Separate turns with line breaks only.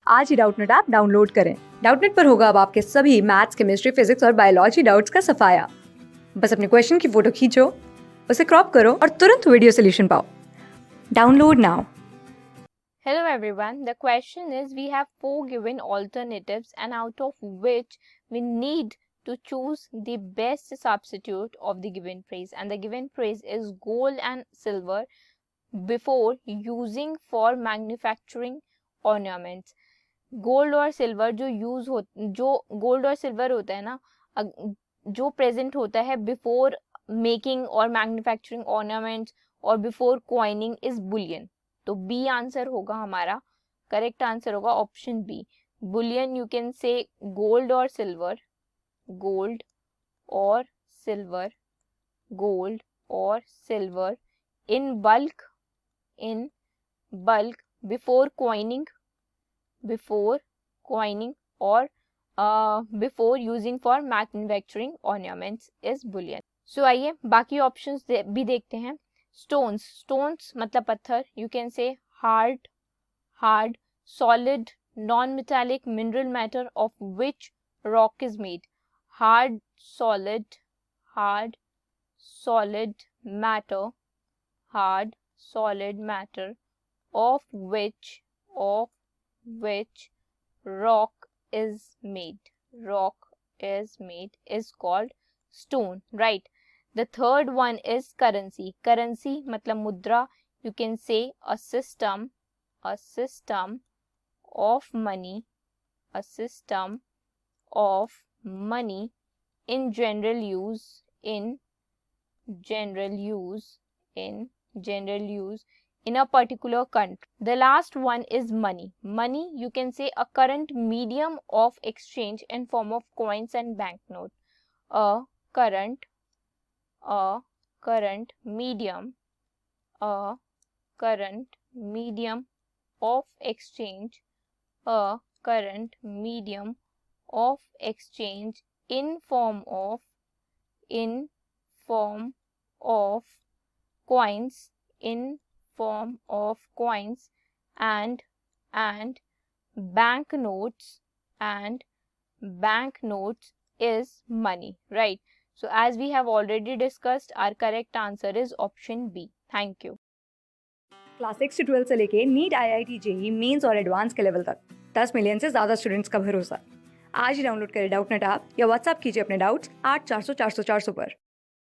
आज ही Doubtnut app download करें। Doubtnut पर होगा अब आपके सभी मैथ्स, केमिस्ट्री, फिजिक्स और बायोलॉजी डाउट्स का सफाया। बस अपने क्वेश्चन की फोटो खींचो, उसे क्रॉप करो और तुरंत वीडियो सोल्यूशन पाओ। Download now.
Hello everyone, the question is we have 4 given alternatives and out of which we need to choose the best substitute of the given phrase, and the given phrase is gold and silver before using for manufacturing ornaments. Gold और silver जो gold और silver होता है ना, जो present होता है before making और मैन्युफैक्चरिंग ऑर्नामेंट्स और बिफोर कॉइनिंग इज बुलियन। तो बी आंसर होगा हमारा, करेक्ट आंसर होगा option B bullion. You can say gold और सिल्वर, गोल्ड और सिल्वर, गोल्ड और silver in bulk before coining or before using for manufacturing ornaments is bullion. So आइए बाकी options भी देखते हैं। स्टोन्स मतलब पत्थर, यू कैन से hard, solid, non metallic, mineral matter of which rock is made. Hard solid matter of which rock is made is called stone, right? The third one is currency मतलब मुद्रा, you can say a system of money in general use in a particular country. The last one is money, you can say a current medium of exchange in form of coins and banknote. A current medium of exchange in form of coins and banknotes is money, right? So as we have already discussed, our correct answer is option B. Thank you.
Class 6 से 12 से लेके NEET, IIT, JEE mains और advance के level तक 10 million से ज्यादा students का भरोसा। आज ही डाउनलोड करें डाउटनेट ऐप या व्हाट्सएप कीजिए अपने डाउट्स 8400 400 400 पर।